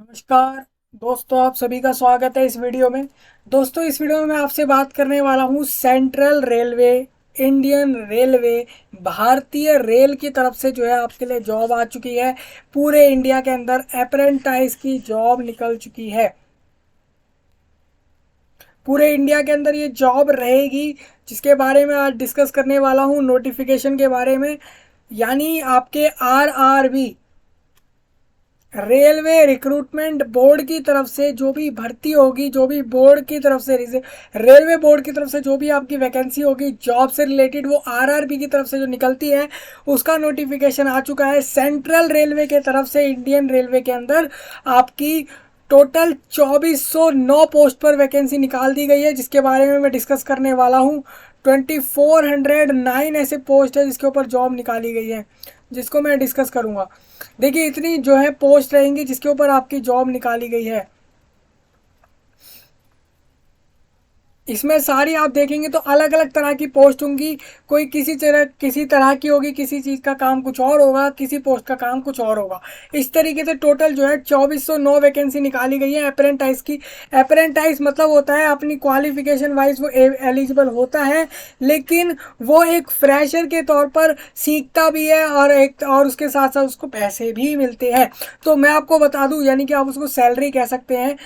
नमस्कार दोस्तों, आप सभी का स्वागत है इस वीडियो में। दोस्तों, इस वीडियो में मैं आपसे बात करने वाला हूँ सेंट्रल रेलवे, इंडियन रेलवे, भारतीय रेल की तरफ से जो है आपके लिए जॉब आ चुकी है। पूरे इंडिया के अंदर अप्रेंटाइज की जॉब निकल चुकी है। पूरे इंडिया के अंदर ये जॉब रहेगी, जिसके बारे में आज डिस्कस करने वाला हूँ नोटिफिकेशन के बारे में। यानी आपके आरआरबी, रेलवे रिक्रूटमेंट बोर्ड की तरफ से जो भी भर्ती होगी, जो भी बोर्ड की तरफ से, रेलवे बोर्ड की तरफ से जो भी आपकी वैकेंसी होगी जॉब से रिलेटेड, वो आरआरबी की तरफ से जो निकलती है उसका नोटिफिकेशन आ चुका है। सेंट्रल रेलवे के तरफ से इंडियन रेलवे के अंदर आपकी टोटल 2409 पोस्ट पर वैकेंसी निकाल दी गई है, जिसके बारे में मैं डिस्कस करने वाला हूँ। 2409 ऐसे पोस्ट है जिसके ऊपर जॉब निकाली गई है, जिसको मैं डिस्कस करूँगा। देखिए, इतनी जो है पोस्ट रहेंगी जिसके ऊपर आपकी जॉब निकाली गई है। इसमें सारी आप देखेंगे तो अलग अलग तरह की पोस्ट होंगी। कोई किसी तरह की होगी, किसी चीज़ का काम कुछ और होगा, किसी पोस्ट का काम कुछ और होगा। इस तरीके से टोटल जो है 2409 वैकेंसी निकाली गई है अप्रेंटाइज की। अप्रेंटाइज मतलब होता है अपनी क्वालिफिकेशन वाइज वो एलिजिबल होता है, लेकिन वो एक फ्रेशर के तौर पर सीखता भी है और उसके साथ साथ उसको पैसे भी मिलते हैं। तो मैं आपको बता दूं, यानी कि आप उसको सैलरी कह सकते हैं,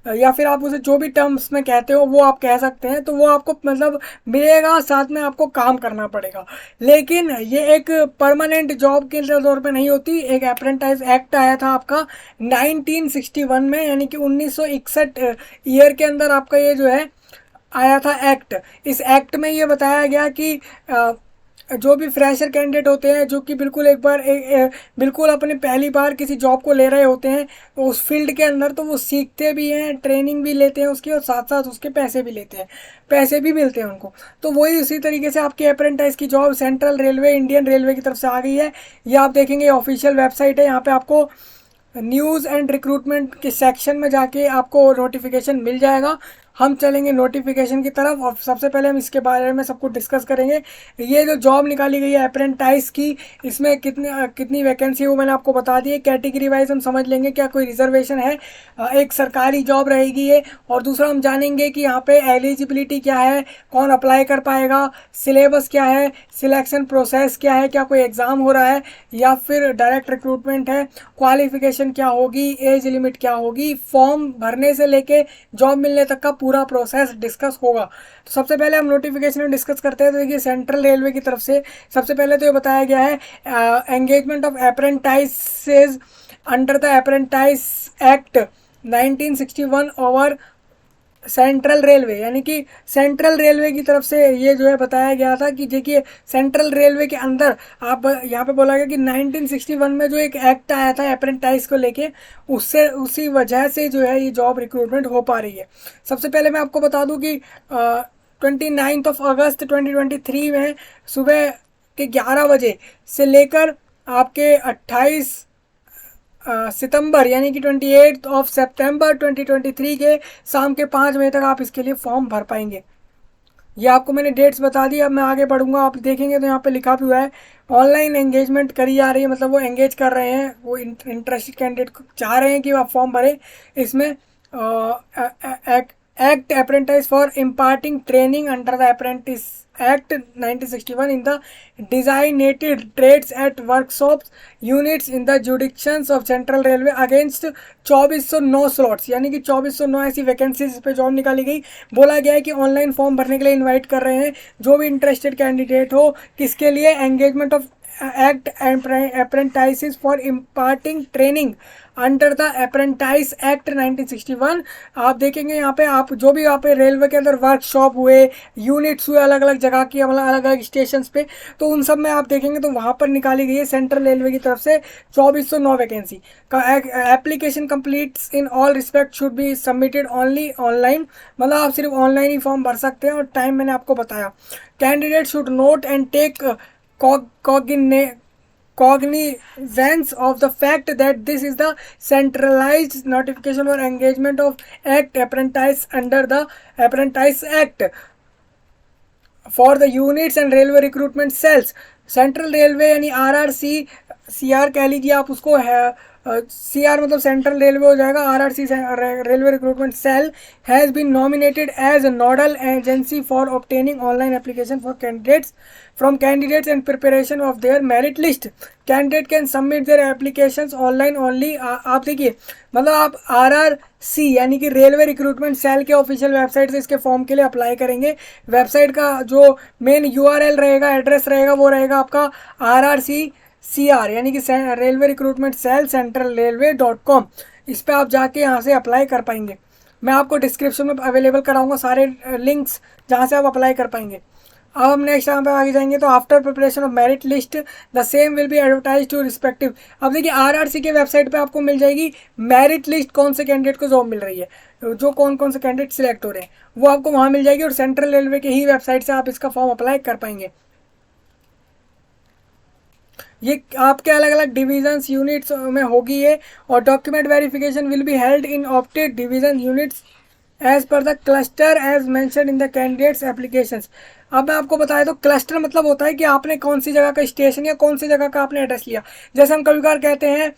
या फिर आप उसे जो भी टर्म्स में कहते हो वो आप कह सकते हैं। तो वो आपको मतलब मिलेगा, साथ में आपको काम करना पड़ेगा। लेकिन ये एक परमानेंट जॉब के तौर पे नहीं होती। एक अप्रेंटाइज एक्ट आया था आपका 1961 में, यानी कि 1961 ईयर के अंदर आपका ये जो है आया था एक्ट। इस एक्ट में ये बताया गया कि जो भी फ्रेशर कैंडिडेट होते हैं, जो कि बिल्कुल एक बार बिल्कुल अपने पहली बार किसी जॉब को ले रहे होते हैं उस फील्ड के अंदर, तो वो सीखते भी हैं, ट्रेनिंग भी लेते हैं उसकी, और साथ साथ उसके पैसे भी लेते हैं, पैसे भी मिलते हैं उनको। तो वही उसी तरीके से आपकी अप्रेंटाइज की job central railway, Indian railway की तरफ से आ गई है। ये आप देखेंगे ऑफिशियल वेबसाइट है, यहाँ पे आपको न्यूज़ एंड रिक्रूटमेंट के सेक्शन में जाके आपको नोटिफिकेशन मिल जाएगा। हम चलेंगे नोटिफिकेशन की तरफ, और सबसे पहले हम इसके बारे में सब कुछ डिस्कस करेंगे। ये जो जॉब निकाली गई है अप्रेंटाइज की, इसमें कितनी वैकेंसी है वो मैंने आपको बता दी है। कैटेगरी वाइज हम समझ लेंगे क्या कोई रिजर्वेशन है। एक सरकारी जॉब रहेगी ये। और दूसरा हम जानेंगे कि यहाँ पे एलिजिबिलिटी क्या है, कौन अप्लाई कर पाएगा, सिलेबस क्या है, सिलेक्शन प्रोसेस क्या है, क्या कोई एग्ज़ाम हो रहा है या फिर डायरेक्ट रिक्रूटमेंट है, क्वालिफिकेशन क्या होगी, एज लिमिट क्या होगी, फॉर्म भरने से लेके जॉब मिलने तक का पूरा प्रोसेस डिस्कस होगा। तो सबसे पहले हम नोटिफिकेशन में डिस्कस करते हैं। तो देखिए, सेंट्रल रेलवे की तरफ से सबसे पहले तो ये बताया गया है engagement of apprentices under the apprentices act 1961 over central railway, यानी कि सेंट्रल रेलवे की तरफ से ये जो है बताया गया था कि देखिए, सेंट्रल रेलवे के अंदर आप यहाँ पे बोला गया कि 1961 में जो एक एक्ट आया था अप्रेंटाइज को लेके, उससे उसी वजह से जो है ये जॉब रिक्रूटमेंट हो पा रही है। सबसे पहले मैं आपको बता दूं कि 29 अगस्त 2023 में सुबह के 11 बजे से लेकर आपके 28 सितंबर, यानी कि 28 सितंबर 2023 के शाम के 5 बजे तक आप इसके लिए फॉर्म भर पाएंगे। ये आपको मैंने डेट्स बता दी। अब मैं आगे बढ़ूंगा, आप देखेंगे तो यहाँ पे लिखा भी हुआ है ऑनलाइन एंगेजमेंट करी जा रही है, मतलब वो एंगेज कर रहे हैं, वो इंटरेस्टेड कैंडिडेट को चाह रहे हैं कि आप फॉर्म भरें। इसमें act apprentice for imparting training under the apprentice act 1961 in the designated trades at workshops units in the jurisdictions of central railway against 2409 slots, यानी कि 2409 ऐसी वैकेंसीज पे जॉब निकाली गई। बोला गया है कि ऑनलाइन फॉर्म भरने के लिए इनवाइट कर रहे हैं जो भी इंटरेस्टेड कैंडिडेट हो। किसके लिए? Engagement of act apprentices for imparting training under the apprentices act 1961। आप देखेंगे यहाँ पे, आप जो भी यहाँ पे रेलवे के अंदर वर्कशॉप हुए, यूनिट्स हुए अलग अलग जगह की, मतलब अलग अलग स्टेशन पे, तो उन सब में आप देखेंगे तो वहाँ पर निकाली गई है सेंट्रल रेलवे की तरफ से 2409 वैकेंसी का। Application completes in all respect should be submitted only online, मतलब आप सिर्फ ऑनलाइन ही फॉर्म भर सकते हैं, और टाइम मैंने आपको बताया। Candidate should note and take cognizance of the fact that this is the centralized notification or engagement of act apprentice under the apprentice act for the units and railway recruitment cells। Central railway यानी RRC, CR कह लीजिए आप उसको है, CR मतलब central railway हो जाएगा, RRC railway recruitment cell has been nominated as nodal agency for obtaining online application for candidates from candidates and preparation of their merit list. Candidate can submit their applications online only. आप देखिए मतलब आप RRC यानी कि railway recruitment cell के official website से इसके form के लिए अप्लाई करेंगे। वेबसाइट का जो मेन URL रहेगा, एड्रेस रहेगा, वो रहेगा आपका RRCCR यानी कि रेलवे रिक्रूटमेंट सेल centralrailway.com। इस पर आप जाके यहाँ से अप्लाई कर पाएंगे। मैं आपको डिस्क्रिप्शन में अवेलेबल कराऊंगा सारे लिंक्स जहाँ से आप अप्लाई कर पाएंगे। अब हम नेक्स्ट यहाँ पे आगे जाएंगे तो after preparation of merit list the same will be advertise to respective. अब देखिए RRC के वेबसाइट पे आपको मिल जाएगी मेरिट लिस्ट, कौन से कैंडिडेट को जॉब मिल रही है, जो कौन कौन से कैंडिडेट सिलेक्ट हो रहे हैं वो आपको वहाँ मिल जाएगी, और सेंट्रल रेलवे के ही वेबसाइट से आप इसका फॉर्म अप्लाई कर पाएंगे। ये आपके अलग अलग डिविजन्स यूनिट्स में होगी ये, और document verification will be held in opted division units as per the cluster as mention in the candidates applications. अब मैं आपको बताया तो क्लस्टर मतलब होता है कि आपने कौन सी जगह का स्टेशन या कौन सी जगह का आपने एड्रेस लिया। जैसे हम कभी कभार कहते हैं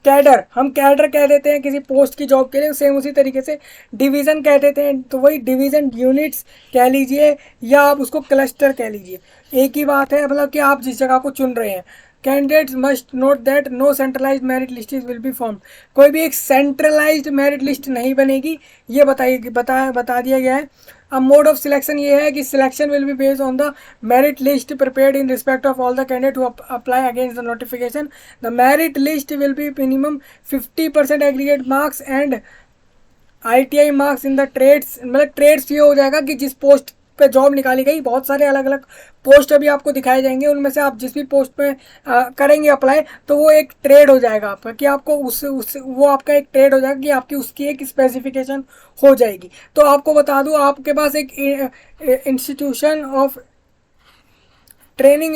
कैडर, हम कैडर कह देते हैं किसी पोस्ट की जॉब के लिए, सेम उसी तरीके से डिवीज़न कह देते हैं, तो वही डिवीज़न यूनिट्स कह लीजिए या आप उसको क्लस्टर कह लीजिए, एक ही बात है, मतलब कि आप जिस जगह को चुन रहे हैं। Candidates must note that no centralised merit list will be form. कोई भी एक सेंट्रलाइज्ड मेरिट लिस्ट नहीं बनेगी, ये बता दिया गया है। अब मोड ऑफ सिलेक्शन ये है कि selection will be based on the merit list prepared in respect of all the candidate who apply against the notification. The merit list will be minimum 50% aggregate marks and ITI marks in the trades. मतलब trades ये हो जाएगा कि जिस post पे job निकाली गई, बहुत सारे अलग अलग पोस्ट अभी आपको दिखाए जाएंगे, उनमें से आप जिस भी पोस्ट पे करेंगे अप्लाई तो वो एक ट्रेड हो जाएगा आपका, कि आपको वो आपका एक ट्रेड हो जाएगा कि आपकी उसकी एक स्पेसिफिकेशन हो जाएगी। तो आपको बता दूं, आपके पास एक institution of training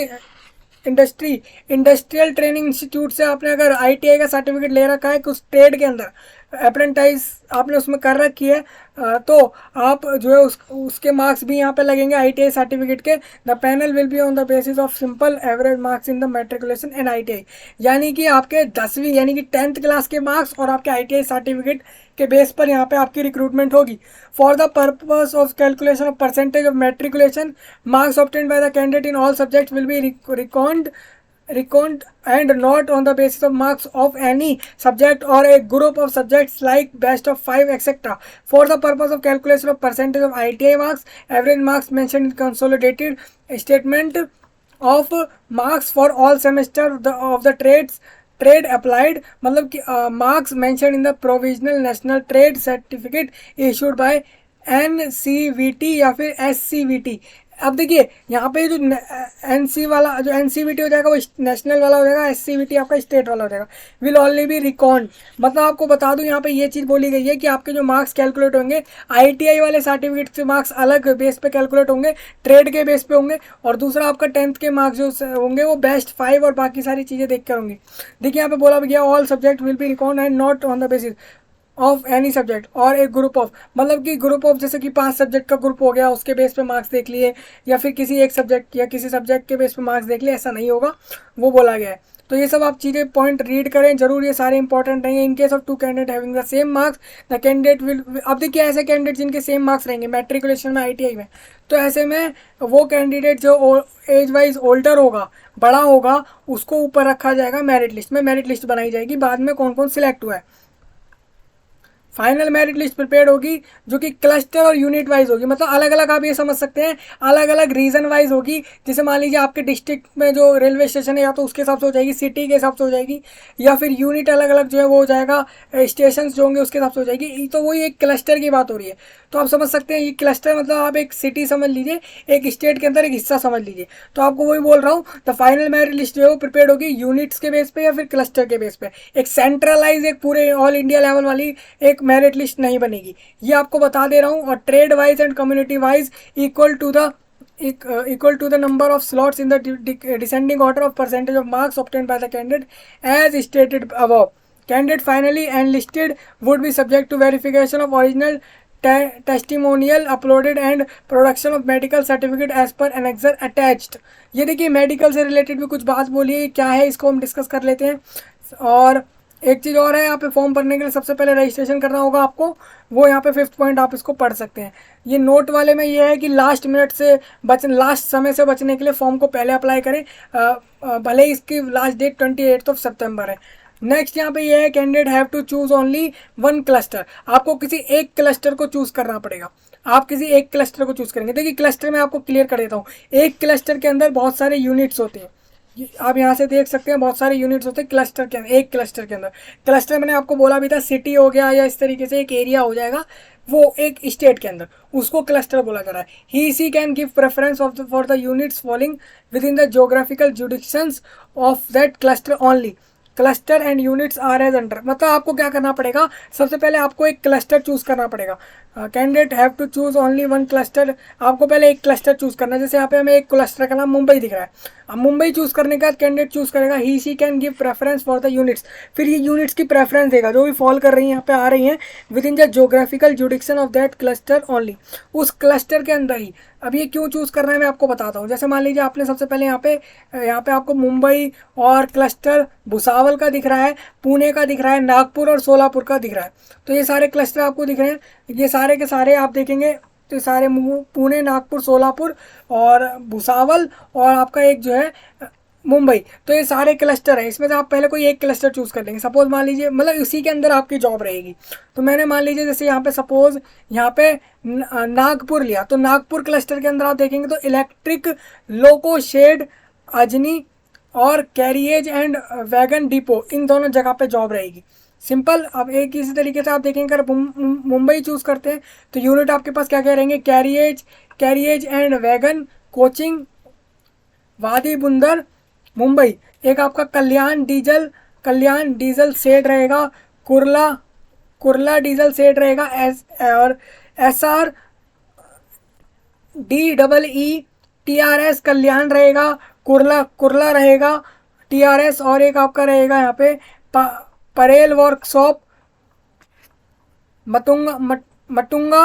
industrial training institute से आपने अगर ITI का सर्टिफिकेट ले रखा है कि उस ट्रेड के अंदर अप्रेंटाइज आपने उसमें कर रखी है, तो आप जो है उसके मार्क्स भी यहाँ पे लगेंगे ITI सर्टिफिकेट के। The panel will be on the basis of simple average marks in the matriculation and ITI, यानी कि आपके 10वीं यानी कि 10th क्लास के मार्क्स और आपके ITI सर्टिफिकेट के बेस पर यहाँ पे आपकी रिक्रूटमेंट होगी। For the purpose of calculation of percentage of matriculation marks obtained by the candidate in all subject will be reckoned and not on the basis of marks of any subject or a group of subjects like best of 5 etc. For the purpose of calculation of percentage of ITI marks, average marks mentioned in consolidated statement of marks for all semester of the trade applied, मतलब कि marks mentioned in the provisional national trade certificate issued by NCVT या फिर SCVT। अब देखिए यहाँ पे जो NC वाला जो NCVT हो जाएगा वो नेशनल वाला हो जाएगा, SCVT आपका स्टेट वाला हो जाएगा। विल ओनली बी रिकॉर्ड, मतलब आपको बता दूं यहाँ पे ये चीज़ बोली गई है कि आपके जो मार्क्स कैलकुलेट होंगे ITI वाले सर्टिफिकेट से मार्क्स अलग बेस पे कैलकुलेट होंगे, ट्रेड के बेस पे होंगे, और दूसरा आपका 10th के मार्क्स जो होंगे वो बेस्ट 5 और बाकी सारी चीज़ें देख कर होंगी। देखिए यहाँ पे बोला गया all subject will be record and not on the basis of any subject और एक ग्रुप ऑफ, मतलब कि ग्रुप ऑफ जैसे कि 5 सब्जेक्ट का ग्रुप हो गया उसके बेस पे मार्क्स देख लिए, या फिर किसी एक सब्जेक्ट या किसी सब्जेक्ट के बेस पे मार्क्स देख लिए, ऐसा नहीं होगा, वो बोला गया है। तो ये सब आप चीज़ें पॉइंट रीड करें जरूर, ये सारे इंपॉर्टेंट रहेंगे। In case of 2 candidate having the same marks the candidate will, अब देखिए ऐसे कैंडिडेट जिनके सेम मार्क्स रहेंगे मैट्रिकुलेशन में ITI में, तो ऐसे में वो कैंडिडेट जो एज वाइज ओल्डर होगा, बड़ा होगा, उसको ऊपर रखा जाएगा मेरिट लिस्ट में। मेरिट लिस्ट बनाई जाएगी बाद में कौन कौन सिलेक्ट हुआ है। फाइनल मेरिट लिस्ट प्रिपेयर होगी जो कि क्लस्टर और यूनिट वाइज होगी, मतलब अलग अलग आप ये समझ सकते हैं अलग अलग रीजन वाइज होगी। जैसे मान लीजिए आपके डिस्ट्रिक्ट में जो रेलवे स्टेशन है या तो उसके हिसाब से हो जाएगी, सिटी के हिसाब से हो जाएगी, या फिर यूनिट अलग अलग जो है वो हो जाएगा, स्टेशन जो होंगे उसके हिसाब से हो जाएगी। तो वही एक क्लस्टर की बात हो रही है। तो आप समझ सकते हैं ये क्लस्टर मतलब आप एक सिटी समझ लीजिए, एक स्टेट के अंदर एक हिस्सा समझ लीजिए। तो आपको वही बोल रहा हूँ, द फाइनल मेरिट लिस्ट जो है वो प्रिपेयर होगी यूनिट्स के बेस पे या फिर क्लस्टर के बेस पे। एक सेंट्रलाइज एक पूरे ऑल इंडिया लेवल वाली एक मेरिट लिस्ट नहीं बनेगी, ये आपको बता दे रहा हूँ। और trade wise and community wise equal to the number of slots in the descending order of percentage of marks obtained by the candidate as stated above. Candidate finally enlisted would be subject to verification of original testimonial uploaded and production of medical certificate as per annexure attached. ये देखिए medical से related भी कुछ बात बोली है, क्या है इसको हम डिस्कस कर लेते हैं। और एक चीज़ और है, यहाँ पे फॉर्म भरने के लिए सबसे पहले रजिस्ट्रेशन करना होगा आपको, वो यहाँ पे 5th पॉइंट आप इसको पढ़ सकते हैं। ये नोट वाले में ये है कि लास्ट समय से बचने के लिए फॉर्म को पहले अप्लाई करें, भले ही इसकी लास्ट डेट 28 सितंबर है। नेक्स्ट यहाँ पे ये है, candidate have to choose only one cluster. आपको किसी एक क्लस्टर को चूज करना पड़ेगा, आप किसी एक क्लस्टर को चूज करेंगे। देखिए क्लस्टर में आपको क्लियर कर देता हूँ, एक क्लस्टर के अंदर बहुत सारे यूनिट्स होते हैं, आप यहाँ से देख सकते हैं बहुत सारे यूनिट्स होते हैं क्लस्टर के अंदर। एक क्लस्टर के अंदर, क्लस्टर मैंने आपको बोला भी था, सिटी हो गया या इस तरीके से एक एरिया हो जाएगा, वो एक स्टेट के अंदर, उसको क्लस्टर बोला जा रहा है। He she can give preference for the units falling within the geographical jurisdictions of that cluster only. Cluster and units are as under, मतलब आपको क्या करना पड़ेगा, सबसे पहले आपको एक क्लस्टर चूज करना पड़ेगा। Candidate have to choose only one cluster, आपको पहले एक क्लस्टर चूज करना है। जैसे यहाँ पे हमें एक क्लस्टर का नाम मुंबई दिख रहा है, अब मुंबई चूज करने के बाद कैंडिडेट चूज करेगा he she can give preference for the units, फिर ये यूनिट्स की प्रेफरेंस देगा जो भी फॉल कर रही है यहाँ पे आ रही हैं with in the geographical जुडिक्शन of that cluster only, उस क्लस्टर के अंदर ही। अब ये क्यों चूज करना है मैं आपको बताता हूँ। जैसे मान लीजिए आपने सबसे पहले यहाँ पे आपको मुंबई और क्लस्टर भुसावल का दिख रहा है, पुणे का दिख रहा है, नागपुर और सोलापुर का दिख रहा है, तो ये सारे क्लस्टर आपको दिख रहे हैं। ये सारे के सारे आप देखेंगे तो सारे पुणे, नागपुर, सोलापुर और भुसावल और आपका एक जो है मुंबई, तो ये सारे क्लस्टर है। इसमें से आप पहले कोई एक क्लस्टर चूज कर लेंगे। सपोज मान लीजिए, मतलब इसी के अंदर आपकी जॉब रहेगी, तो मैंने मान लीजिए जैसे यहाँ पे सपोज यहाँ पे नागपुर लिया, तो नागपुर क्लस्टर के अंदर आप देखेंगे तो इलेक्ट्रिक लोको शेड, अजनी और कैरिएज एंड वैगन डिपो, इन दोनों जगह पे जॉब रहेगी। सिंपल। अब एक इसी तरीके से आप देखेंगे, अगर मुंबई चूज करते हैं तो यूनिट आपके पास क्या क्या रहेंगे, कैरिएज एंड वैगन कोचिंग वादी बुंदर मुंबई। एक आपका कल्याण डीजल सेट रहेगा, कुर्ला डीजल सेट रहेगा, और SR DEE TRS कल्याण रहेगा, कुर्ला रहेगा TRS, और एक आपका रहेगा यहाँ पे Parel workshop, Matunga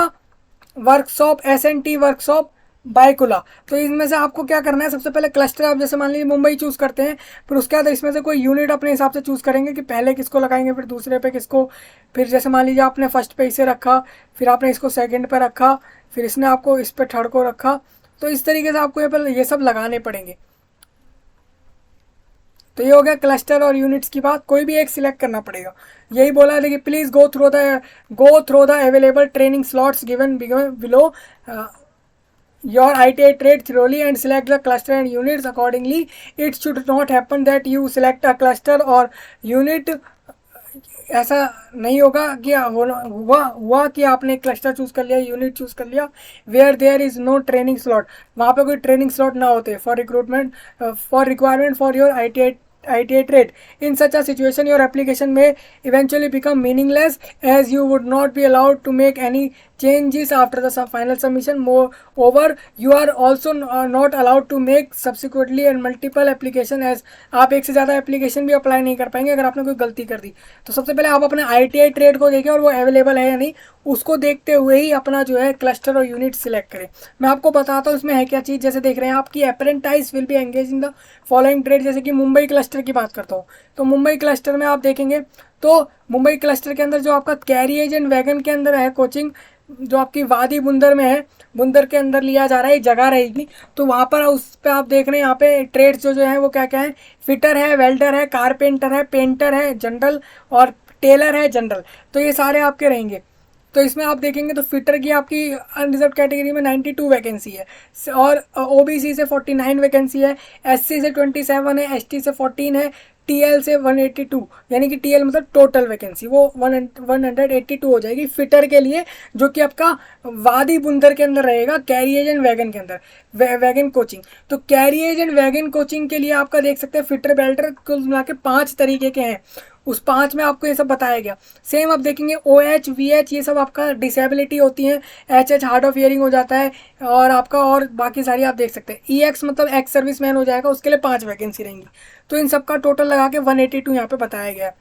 workshop, SNT workshop, Byculla. तो इसमें से आपको क्या करना है, सबसे पहले क्लस्टर आप जैसे मान लीजिए मुंबई चूज करते हैं, फिर उसके बाद इसमें से कोई यूनिट अपने हिसाब से चूज करेंगे कि पहले किसको लगाएंगे, फिर दूसरे पे किसको, फिर जैसे मान लीजिए आपने फर्स्ट पे इसे रखा, फिर आपने इसको सेकंड पे रखा, फिर इसने आपको इस पे थर्ड को रखा, तो इस तरीके से आपको ये सब लगाने पड़ेंगे। तो ये हो गया क्लस्टर और यूनिट्स की बात, कोई भी एक सिलेक्ट करना पड़ेगा। यही बोला है, देखिए please go through the available training slots given below your ITI trade thoroughly and select the cluster and units accordingly. It should not happen that you select a cluster or unit, ऐसा नहीं होगा कि हुआ कि आपने cluster choose कर लिया, unit choose कर लिया, where there is no training slot, वहाँ पे कोई ट्रेनिंग स्लॉट ना होते for requirement for your ITI trade. In such a situation, your application may eventually become meaningless as you would not be allowed to make any changes after the final submission. Moreover, you are also not allowed to make subsequently and multiple application, as आप एक से ज़्यादा application भी apply नहीं कर पाएंगे अगर आपने कोई गलती कर दी। तो सबसे पहले आप अपने ITI ट्रेड को देखें और वो अवेलेबल है या नहीं, उसको देखते हुए ही अपना जो है क्लस्टर और यूनिट सिलेक्ट करें। मैं आपको बताता हूँ इसमें है क्या चीज़। जैसे देख रहे हैं आपकी apprentice will be engage in the following trade. जैसे कि मुंबई क्लस्टर की बात करता हूँ, तो मुंबई क्लस्टर में आप देखेंगे तो मुंबई क्लस्टर के अंदर जो आपका कैरिएज एंड वैगन के अंदर है कोचिंग, जो आपकी वादी बुंदर में है, बुंदर के अंदर लिया जा रहा है, जगह रहेगी। तो वहाँ पर उस पर आप देख रहे हैं यहाँ पे ट्रेड्स जो है वो क्या क्या है, फिटर है, वेल्डर है, कारपेंटर है, पेंटर है जनरल, और टेलर है जनरल। तो ये सारे आपके रहेंगे। तो इसमें आप देखेंगे तो फिटर की आपकी अनरिजर्व कैटेगरी में 92 वैकेंसी है, और OBC से 49 वैकेंसी है, SC से 27 है, ST से 14 है, TL से 182, यानी कि TL मतलब टोटल वैकेंसी वो 182 हो जाएगी फिटर के लिए, जो कि आपका वादी बुंदर के अंदर रहेगा, कैरिएज एंड वैगन के अंदर, वैगन कोचिंग। तो कैरिएज एंड वैगन कोचिंग के लिए आपका देख सकते हैं फिटर बेल्टर कुल मिला के 5 तरीके के हैं, उस 5 में आपको ये सब बताया गया। सेम आप देखेंगे OH VH ये सब आपका डिसेबिलिटी होती है, HH हार्ड ऑफ हियरिंग हो जाता है, और आपका और बाकी सारी आप देख सकते हैं। EX मतलब एक्स सर्विस मैन हो जाएगा, उसके लिए 5 वैकेंसी रहेंगी। तो इन सब का टोटल लगा के 182 यहाँ पे बताया गया है।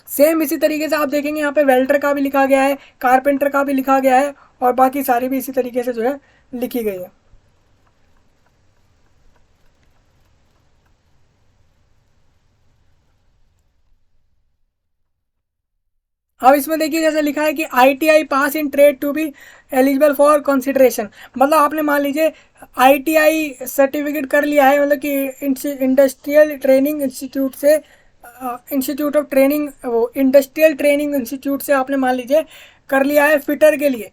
सेम इसी तरीके से आप देखेंगे यहाँ पे वेल्डर का भी लिखा गया है, कारपेंटर का भी लिखा गया है, और बाकी सारी भी इसी तरीके से जो है लिखी गई है। अब इसमें देखिए जैसे लिखा है कि ITI pass in trade to be eligible for consideration, मतलब आपने मान लीजिए ITI सर्टिफिकेट कर लिया है, मतलब कि इंडस्ट्रियल ट्रेनिंग इंस्टीट्यूट से, इंस्टीट्यूट ऑफ ट्रेनिंग, वो इंडस्ट्रियल ट्रेनिंग इंस्टीट्यूट से आपने मान लीजिए कर लिया है फिटर के लिए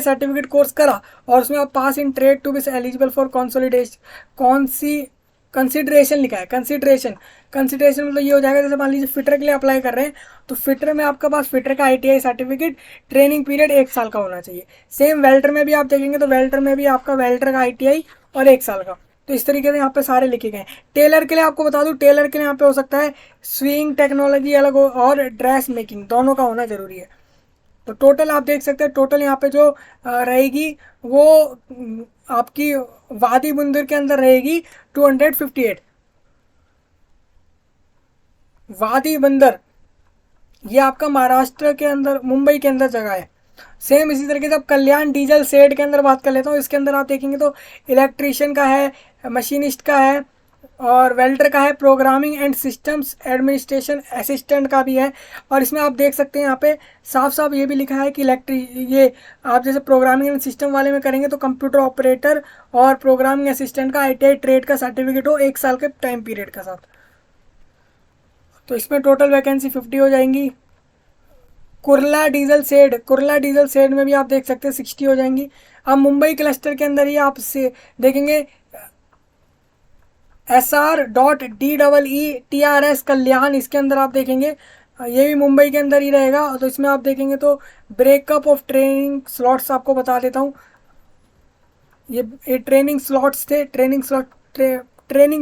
सर्टिफिकेट कोर्स करा, और उसमें आप pass in trade to be eligible for consolidation, कौन सी कंसिडरेशन लिखा है, कंसिडरेशन मतलब ये हो जाएगा, जैसे मान लीजिए फिटर के लिए अप्लाई कर रहे हैं तो फिटर में आपके पास फिटर का ITI सर्टिफिकेट, ट्रेनिंग पीरियड 1 साल का होना चाहिए। सेम वेल्डर में भी आप देखेंगे तो वेल्डर में भी आपका वेल्डर का ITI और 1 साल का। तो इस तरीके से यहाँ पे सारे लिखे गए हैं। टेलर के लिए आपको बता दूं, टेलर के लिए यहाँ पे हो सकता है स्विंग टेक्नोलॉजी अलग हो और ड्रेस मेकिंग, दोनों का होना जरूरी है। तो टोटल आप देख सकते हैं, टोटल यहाँ पे जो रहेगी वो आपकी वादी बुंदर के अंदर रहेगी 258। वादी बंदर ये आपका महाराष्ट्र के अंदर, मुंबई के अंदर जगह है। सेम इसी तरीके से अब कल्याण डीजल शेड के अंदर बात कर लेता हूँ। इसके अंदर आप देखेंगे तो इलेक्ट्रीशियन का है, मशीनिस्ट का है और वेल्डर का है, programming and systems administration assistant का भी है। और इसमें आप देख सकते हैं यहाँ पे साफ साफ ये भी लिखा है कि ये आप जैसे प्रोग्रामिंग एंड सिस्टम वाले में करेंगे तो कंप्यूटर ऑपरेटर और प्रोग्रामिंग असिस्टेंट का ITI ट्रेड का सर्टिफिकेट हो 1 साल के टाइम पीरियड का साथ। तो इसमें टोटल वैकेंसी 50 हो जाएंगी। कुर्ला डीजल शेड में भी आप देख सकते हैं 60 हो जाएंगी। अब मुंबई क्लस्टर के अंदर ही आप से देखेंगे SR.DEETRS कल्याण, इसके अंदर आप देखेंगे ये भी मुंबई के अंदर ही रहेगा। तो इसमें आप देखेंगे तो ब्रेकअप ऑफ ट्रेनिंग स्लॉट्स आपको बता देता हूँ। ये ट्रेनिंग स्लॉट्स थे, ट्रेनिंग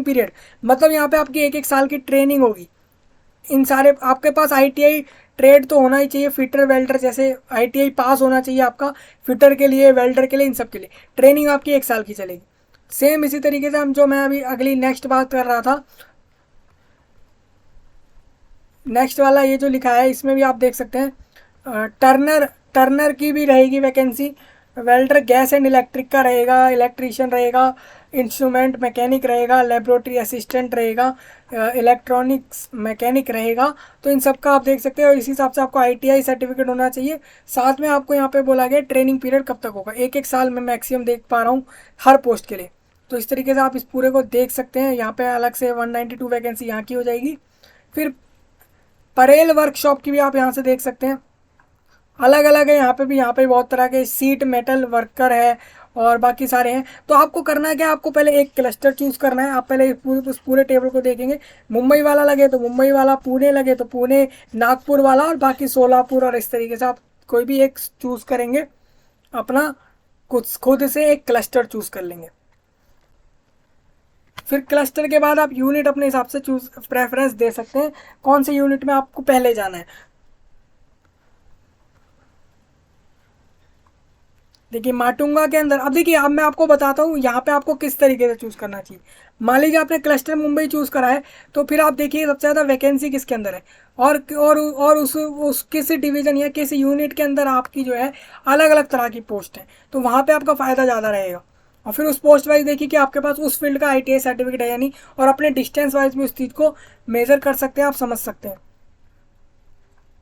पीरियड मतलब यहाँ पे आपकी 1-1 साल की ट्रेनिंग होगी। इन सारे आपके पास ITI ट्रेड तो होना ही चाहिए, फिटर वेल्डर जैसे ITI पास होना चाहिए आपका, फिटर के लिए, वेल्डर के लिए, इन सब के लिए ट्रेनिंग आपकी 1 साल की चलेगी। सेम इसी तरीके से हम जो मैं अभी अगली नेक्स्ट बात कर रहा था, नेक्स्ट वाला ये जो लिखा है इसमें भी आप देख सकते हैं टर्नर की भी रहेगी vacancy. Welder gas and electric का रहेगा, इलेक्ट्रीशियन रहेगा, इंस्ट्रूमेंट मैकेनिक रहेगा, लेबोरेटरी असिस्टेंट रहेगा, इलेक्ट्रॉनिक्स मैकेनिक रहेगा। तो इन सब का आप देख सकते हो। इसी हिसाब से आपको ITI सर्टिफिकेट होना चाहिए। साथ में आपको यहाँ पे बोला गया ट्रेनिंग पीरियड कब तक होगा, 1-1 साल में मैक्सिमम देख पा रहा हूँ हर पोस्ट के लिए। तो इस तरीके से आप इस पूरे को देख सकते हैं। यहाँ पे अलग से 192 वैकेंसी यहाँ की हो जाएगी। फिर परेल वर्कशॉप की भी आप यहाँ से देख सकते हैं, अलग अलग है। यहाँ पे बहुत तरह के सीट मेटल वर्कर है और बाकी सारे हैं। तो आपको करना है क्या, आपको पहले एक क्लस्टर चूज करना है। आप पहले उस पूरे टेबल को देखेंगे, मुंबई वाला लगे तो मुंबई वाला, पुणे लगे तो पुणे, नागपुर वाला और बाकी सोलापुर, और इस तरीके से आप कोई भी एक चूज करेंगे, अपना खुद से एक क्लस्टर चूज कर लेंगे। फिर क्लस्टर के बाद आप यूनिट अपने हिसाब से चूज प्रेफरेंस दे सकते हैं, कौन से यूनिट में आपको पहले जाना है। देखिए माटुंगा के अंदर, अब देखिए अब मैं आपको बताता हूँ यहाँ पे आपको किस तरीके से चूज करना चाहिए। मान लीजिए आपने क्लस्टर मुंबई चूज करा है, तो फिर आप देखिए सबसे ज़्यादा वैकेंसी किसके अंदर है, और उस किस डिवीजन या किस यूनिट के अंदर आपकी जो है अलग अलग तरह की पोस्ट है, तो वहाँ पे आपका फ़ायदा ज़्यादा रहेगा। और फिर उस पोस्ट वाइज देखिए कि आपके पास उस फील्ड का ITI सर्टिफिकेट है या नहीं, और अपने डिस्टेंस वाइज भी उस चीज़ को मेजर कर सकते हैं, आप समझ सकते हैं।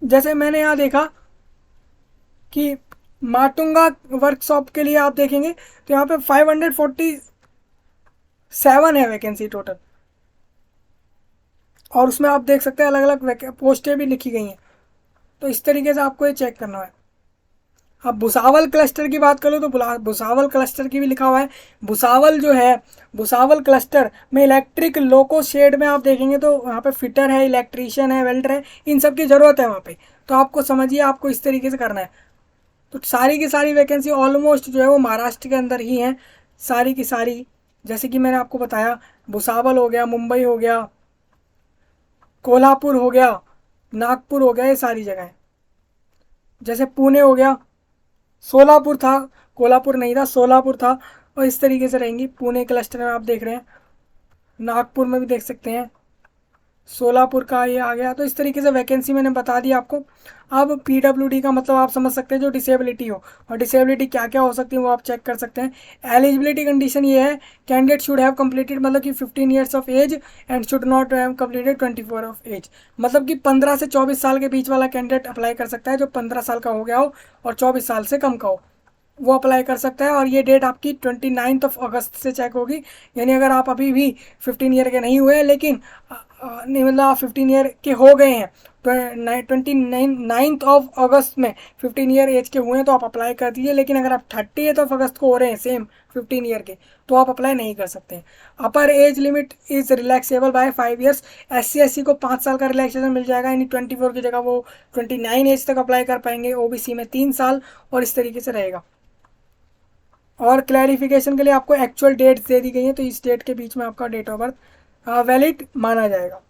जैसे मैंने यहाँ देखा कि माटुंगा वर्कशॉप के लिए आप देखेंगे तो यहाँ पे 547 है वैकेंसी टोटल, और उसमें आप देख सकते हैं अलग अलग पोस्टें भी लिखी गई हैं। तो इस तरीके से आपको ये चेक करना है। अब भुसावल क्लस्टर की बात करो तो भुसावल क्लस्टर की भी लिखा हुआ है। भुसावल जो है, भुसावल क्लस्टर में इलेक्ट्रिक लोको शेड में आप देखेंगे तो वहाँ पे फिटर है, इलेक्ट्रीशियन है, वेल्डर है, इन सब की ज़रूरत है वहाँ पे। तो आपको समझिए आपको इस तरीके से करना है। तो सारी की सारी वैकेंसी ऑलमोस्ट जो है वो महाराष्ट्र के अंदर ही हैं, सारी की सारी। जैसे कि मैंने आपको बताया, भुसावल हो गया, मुंबई हो गया, कोल्हापुर हो गया, नागपुर हो गया, ये सारी जगह। जैसे पुणे हो गया, सोलापुर था, कोल्हापुर नहीं था, सोलापुर था। और इस तरीके से रहेंगी। पुणे क्लस्टर में आप देख रहे हैं, नागपुर में भी देख सकते हैं, सोलापुर का ये आ गया। तो इस तरीके से वैकेंसी मैंने बता दी आपको। अब पीडब्ल्यूडी का मतलब आप समझ सकते हैं जो डिसेबिलिटी हो, और डिसेबिलिटी क्या क्या हो सकती है वो आप चेक कर सकते हैं। एलिजिबिलिटी कंडीशन ये है, कैंडिडेट शुड हैव कंप्लीटेड मतलब कि 15 years of age and should not have completed 24 of age. मतलब कि 15 से 24 साल के बीच वाला कैंडिडेट अप्लाई कर सकता है, जो 15 साल का हो गया हो और 24 साल से कम का हो वो अप्लाई कर सकता है। और ये डेट आपकी 29 ऑफ अगस्त से चेक होगी। यानी अगर आप अभी भी 15 ईयर के नहीं हुए लेकिन नहीं मतलब आप 15 ईयर के हो गए हैं, 29 ऑफ अगस्त में 15 ईयर एज के हुए हैं तो आप अप्लाई कर दीजिए। लेकिन अगर आप 30 ऑफ अगस्त को हो रहे हैं सेम 15 ईयर के, तो आप अप्लाई नहीं कर सकते हैं। Upper age limit is relaxable by 5 years. SC/SC को 5 साल का रिलैक्सेशन मिल जाएगा, यानी 24 की जगह वो 29 एज तक अप्लाई कर पाएंगे। OBC में 3 साल, और इस तरीके से रहेगा। और क्लैरिफिकेशन के लिए आपको एक्चुअल डेट्स दे दी गई हैं, तो इस डेट के बीच में आपका डेट ऑफ बर्थ वैलिड माना जाएगा।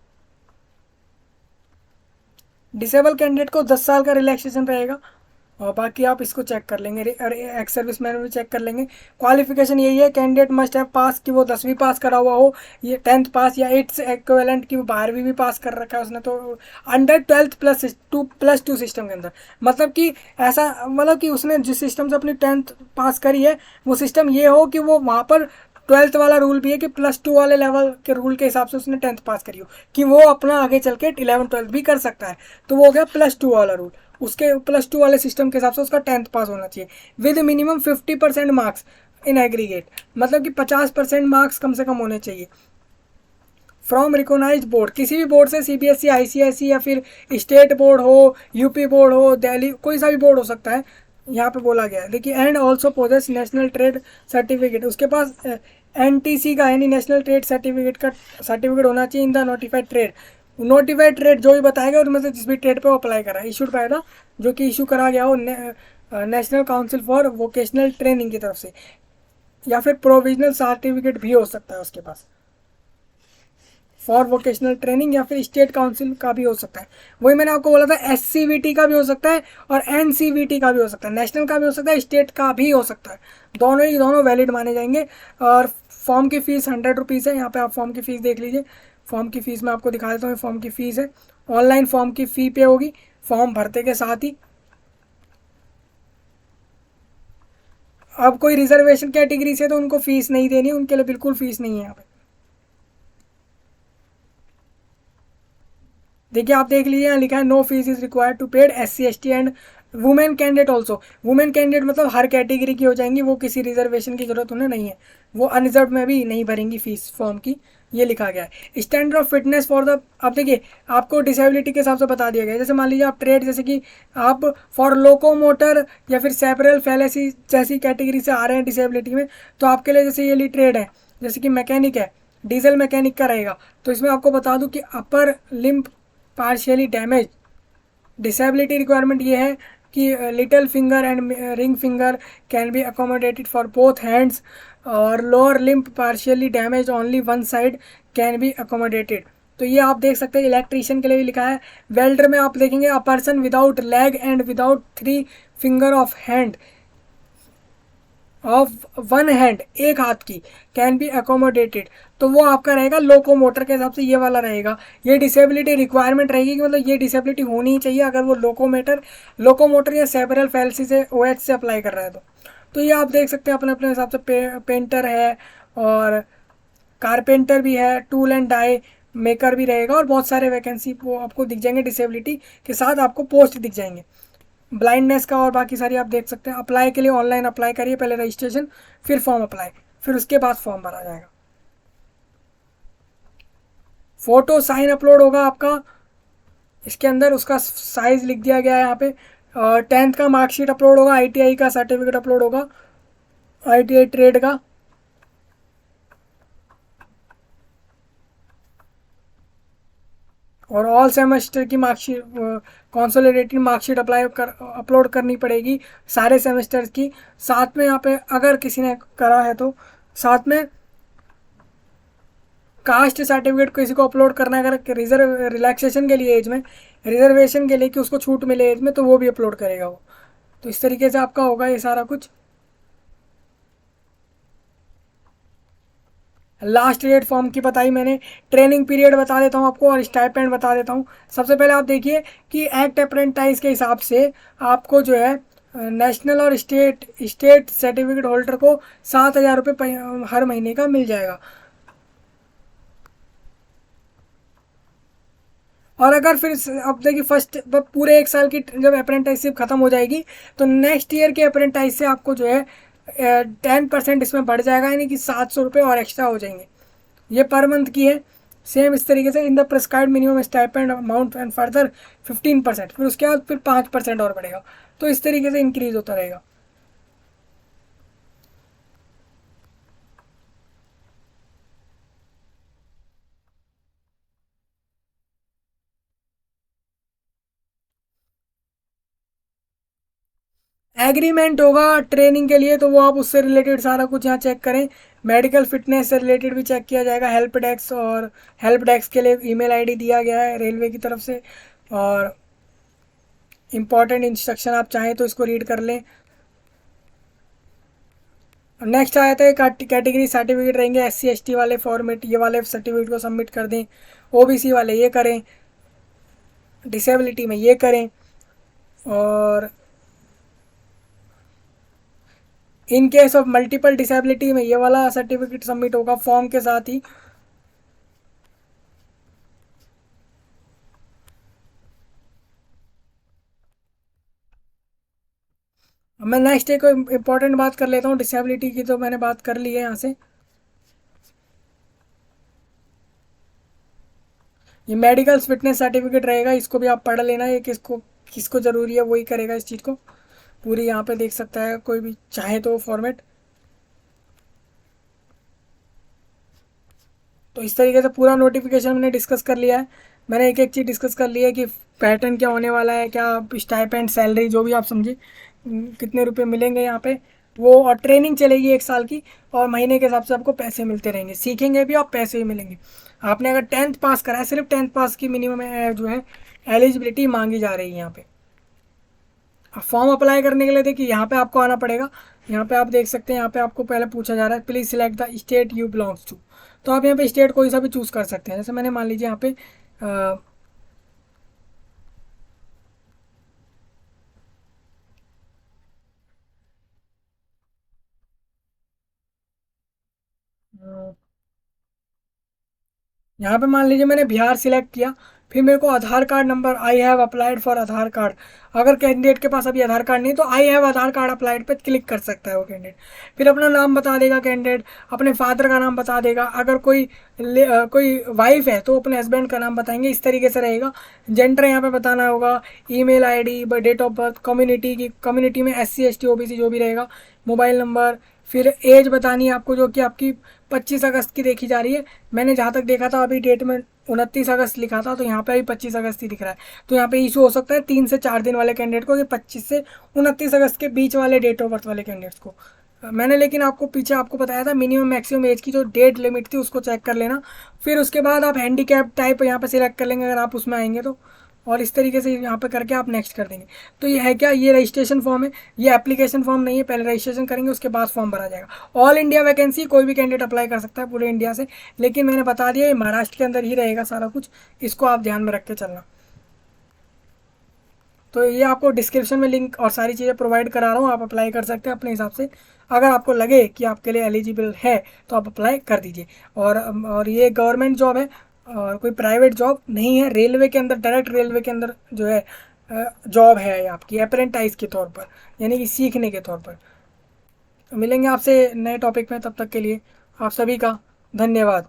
डिसेबल कैंडिडेट को 10 साल का रिलैक्सेशन रहेगा, और बाकी आप इसको चेक कर लेंगे, एक्स सर्विस मैन भी चेक कर लेंगे। क्वालिफिकेशन यही है, कैंडिडेट मस्ट हैव पास, कि वो 10वीं पास करा हुआ हो, ये 10th पास या 8th इक्विवेलेंट की वो 12वीं भी पास कर रखा है उसने, तो अंडर 12th +2 सिस्टम के अंदर। मतलब कि ऐसा मतलब कि उसने जिस सिस्टम से अपनी 10th पास करी है वो सिस्टम ये हो कि वो वहाँ पर 12th वाला रूल भी है कि +2 वाले लेवल के रूल के हिसाब से उसने 10th पास करी हो, कि वो अपना आगे चल के 11 12 भी कर सकता है। तो वो हो गया +2 वाला रूल, उसके +2 वाले सिस्टम के हिसाब से उसका 10th पास होना चाहिए with minimum 50% marks in aggregate. मतलब कि 50% मार्क्स कम से कम होने चाहिए फ्रॉम रिकोगनाइज बोर्ड, किसी भी बोर्ड से, CBSE ICSE या फिर स्टेट बोर्ड हो, यूपी बोर्ड हो, दिल्ली, कोई सा भी बोर्ड हो सकता है यहाँ पे बोला गया है। देखिए and also possess national trade certificate, उसके पास NTC का यानी नेशनल ट्रेड सर्टिफिकेट का सर्टिफिकेट होना चाहिए in the notified trade. Notified trade जो भी बताएगा उसमें से जिस भी ट्रेड पे वो अप्लाई करा है, इशूड बाय द, जो कि इशू करा गया हो national council for vocational training की तरफ से, या फिर प्रोविजनल सर्टिफिकेट भी हो सकता है उसके पास फॉर वोकेशनल ट्रेनिंग, या फिर स्टेट काउंसिल का भी हो सकता है। वही मैंने आपको बोला था SCVT का भी हो सकता है और NCVT का भी हो सकता है, नेशनल का भी हो सकता है, स्टेट का भी हो सकता है, दोनों ही दोनों वैलिड माने जाएंगे। और फॉर्म की फ़ीस 100 रुपीज़ है। यहाँ पे आप फॉर्म की फ़ीस देख लीजिए, फॉर्म की फ़ीस मैं आपको दिखा देता हूँ। फॉर्म की फ़ीस है, ऑनलाइन फॉर्म की फ़ी पे होगी फॉर्म भरते के साथ ही। अब कोई रिजर्वेशन कैटेगरी से तो उनको फ़ीस नहीं देनी, उनके लिए बिल्कुल फ़ीस नहीं है यहाँ पे। देखिए आप देख लीजिए, यहाँ लिखा है no fees is required to paid SC/ST and women candidate also. Women candidate मतलब हर कैटेगरी की हो जाएंगी, वो किसी रिजर्वेशन की जरूरत उन्हें नहीं है, वो अनरिजर्व में भी नहीं भरेंगी फीस फॉर्म की, ये लिखा गया है। Standard of fitness for the, अब देखिए आपको डिसेबिलिटी के हिसाब से बता दिया गया है। जैसे मान लीजिए आप ट्रेड, जैसे कि आप फॉर लोकोमोटर या फिर सेपरल फैलेसी जैसी कैटेगरी से आ रहे हैं डिसेबिलिटी में, तो आपके लिए जैसे ये ट्रेड है, जैसे कि मैकेनिक है, डीजल मैकेनिक का रहेगा, तो इसमें आपको बता दूं कि upper limb partially damage, disability requirement ये है कि little finger and ring finger can be accommodated for both hands, और lower limb partially damage only one side can be accommodated. तो ये आप देख सकते हैं, इलेक्ट्रीशियन के लिए भी लिखा है। वेल्डर में आप देखेंगे a person without leg and without 3 finger of hand of one hand, एक हाथ की, कैन बी अकोमोडेटेड, तो वो आपका रहेगा लोकोमोटर के हिसाब से, ये वाला रहेगा। ये डिसेबिलिटी रिक्वायरमेंट रहेगी कि मतलब ये डिसेबिलिटी होनी ही चाहिए अगर वो लोकोमोटर या सेरेब्रल पैल्सी से OH से अप्लाई कर रहा है तो ये आप देख सकते हैं अपने अपने हिसाब से। पेंटर है और कारपेंटर भी है, टूल एंड डाई मेकर भी रहेगा, और बहुत सारे वैकेंसी वो आपको दिख जाएंगे, डिसेबिलिटी के साथ आपको पोस्ट दिख जाएंगे, ब्लाइंडनेस का और बाकी सारी आप देख सकते हैं। अप्लाई के लिए ऑनलाइन अप्लाई करिए, पहले रजिस्ट्रेशन, फिर फॉर्म अप्लाई, फिर उसके बाद फॉर्म भरा जाएगा। फोटो साइन अपलोड होगा आपका इसके अंदर, उसका साइज लिख दिया गया है यहाँ पे। 10th का मार्कशीट अपलोड होगा, ITI का सर्टिफिकेट अपलोड होगा, ITI ट्रेड का, और ऑल सेमेस्टर की मार्कशीट, कंसोलिडेटेड मार्कशीट अपलोड करनी पड़ेगी सारे सेमेस्टर्स की। साथ में यहाँ पे अगर किसी ने करा है तो साथ में कास्ट सर्टिफिकेट किसी को अपलोड करना है, अगर रिलैक्सेशन के लिए एज में, रिजर्वेशन के लिए कि उसको छूट मिले एज में, तो वो भी अपलोड करेगा वो। तो इस तरीके से आपका होगा ये सारा कुछ। लास्ट डेट फॉर्म की बताई मैंने, ट्रेनिंग पीरियड बता देता हूँ आपको और स्टाइपेंड बता देता हूँ। सबसे पहले आप देखिए कि एक्ट अप्रेंटाइज के हिसाब से आपको जो है नेशनल और स्टेट स्टेट सर्टिफिकेट होल्डर को 7,000 रुपये हर महीने का मिल जाएगा। और अगर फिर अब देखिए फर्स्ट पूरे 1 साल की जब अप्रेंटाइसशिप खत्म हो जाएगी तो नेक्स्ट ईयर के अप्रेंटाइज से आपको जो है 10% इसमें बढ़ जाएगा, यानी कि 700 रुपये और एक्स्ट्रा हो जाएंगे। ये पर मंथ की है। सेम इस तरीके से in the prescribed minimum stipend amount and further 15%, फिर उसके बाद फिर 5% और बढ़ेगा। तो इस तरीके से इंक्रीज होता रहेगा। एग्रीमेंट होगा ट्रेनिंग के लिए, तो वो आप उससे रिलेटेड सारा कुछ यहाँ चेक करें। मेडिकल फिटनेस से रिलेटेड भी चेक किया जाएगा, हेल्प डेस्क, और हेल्प डेस्क के लिए ईमेल आईडी दिया गया है रेलवे की तरफ से। और इम्पॉर्टेंट इंस्ट्रक्शन आप चाहें तो इसको रीड कर लें। नेक्स्ट आया था कैटेगरी सर्टिफिकेट रहेंगे, SC ST वाले फॉर्मेट ये वाले सर्टिफिकेट को सबमिट कर दें, OBC वाले ये करें, डिसेबिलिटी में ये करें, और in case of multiple disability में ये वाला सर्टिफिकेट सबमिट होगा फॉर्म के साथ ही। मैं नेक्स्ट एक इम्पॉर्टेंट बात कर लेता हूँ, डिसेबिलिटी की तो मैंने बात कर ली है यहाँ से। ये मेडिकल फिटनेस सर्टिफिकेट रहेगा, इसको भी आप पढ़ लेना, ये किसको किसको ज़रूरी है वही करेगा इस चीज़ को। पूरी यहाँ पे देख सकता है कोई भी चाहे तो फॉर्मेट। तो इस तरीके से पूरा नोटिफिकेशन मैंने डिस्कस कर लिया है। मैंने एक एक चीज़ डिस्कस कर ली है कि पैटर्न क्या होने वाला है, क्या स्टाइपेंड सैलरी जो भी आप समझे, कितने रुपए मिलेंगे यहाँ पे वो, और ट्रेनिंग चलेगी 1 साल की, और महीने के हिसाब से आपको पैसे मिलते रहेंगे, सीखेंगे भी और पैसे भी मिलेंगे। आपने अगर 10th पास करा है, सिर्फ 10th पास की मिनिमम जो है एलिजिबिलिटी मांगी जा रही है यहाँ पे। फॉर्म अप्लाई करने के लिए देखिए यहाँ पे आपको आना पड़ेगा। यहाँ पे आप देख सकते हैं, यहाँ पे आपको पहले पूछा जा रहा है please select the state you belongs to. तो आप यहाँ पे स्टेट कोई सा भी चूज़ कर सकते हैं। जैसे मैंने मान लीजिए यहाँ पे यहाँ पे मान लीजिए मैंने बिहार सिलेक्ट किया, फिर मेरे को Aadhaar card number, I have applied for Aadhaar card. अगर कैंडिडेट के पास अभी आधार कार्ड नहीं तो I have Aadhaar card applied पे क्लिक कर सकता है वो कैंडिडेट। फिर अपना नाम बता देगा कैंडिडेट, अपने फादर का नाम बता देगा, अगर कोई वाइफ है तो अपने हस्बैंड का नाम बताएंगे। इस तरीके से रहेगा। जेंडर यहाँ पे बताना होगा, email ID, date of birth, community में SC ST OBC जो भी रहेगा, मोबाइल नंबर, फिर एज बतानी है आपको जो कि आपकी 25 अगस्त की देखी जा रही है। मैंने जहाँ तक देखा था अभी डेट में 29 अगस्त लिखा था, तो यहाँ पे अभी 25 अगस्त ही दिख रहा है। तो यहाँ पे इशू हो सकता है 3 से 4 दिन वाले कैंडिडेट को, कि 25 से 29 अगस्त के बीच वाले डेट ऑफ बर्थ वाले कैंडिडेट्स को। मैंने लेकिन आपको पीछे आपको बताया था मिनिमम मैक्सिमम एज की जो डेट लिमिट थी उसको चेक कर लेना। फिर उसके बाद आप हैंडीकैप टाइप यहाँ पे सिलेक्ट कर लेंगे अगर आप उसमें आएंगे तो। और इस तरीके से यहाँ पे करके आप नेक्स्ट कर देंगे। तो ये है क्या, ये रजिस्ट्रेशन फॉर्म है, ये एप्लीकेशन फॉर्म नहीं है। पहले रजिस्ट्रेशन करेंगे उसके बाद फॉर्म भरा जाएगा। ऑल इंडिया वैकेंसी, कोई भी कैंडिडेट अप्लाई कर सकता है पूरे इंडिया से, लेकिन मैंने बता दिया ये महाराष्ट्र के अंदर ही रहेगा सारा कुछ, इसको आप ध्यान में रख के चलना। तो ये आपको डिस्क्रिप्शन में लिंक और सारी चीज़ें प्रोवाइड करा रहा हूँ, आप अप्लाई कर सकते हैं अपने हिसाब से। अगर आपको लगे कि आपके लिए एलिजिबल है तो आप अप्लाई कर दीजिए। और ये गवर्नमेंट जॉब है और कोई प्राइवेट जॉब नहीं है। रेलवे के अंदर, डायरेक्ट रेलवे के अंदर जो है जॉब है ये आपकी अप्रेंटाइज के तौर पर, यानी कि सीखने के तौर पर। तो मिलेंगे आपसे नए टॉपिक में, तब तक के लिए आप सभी का धन्यवाद।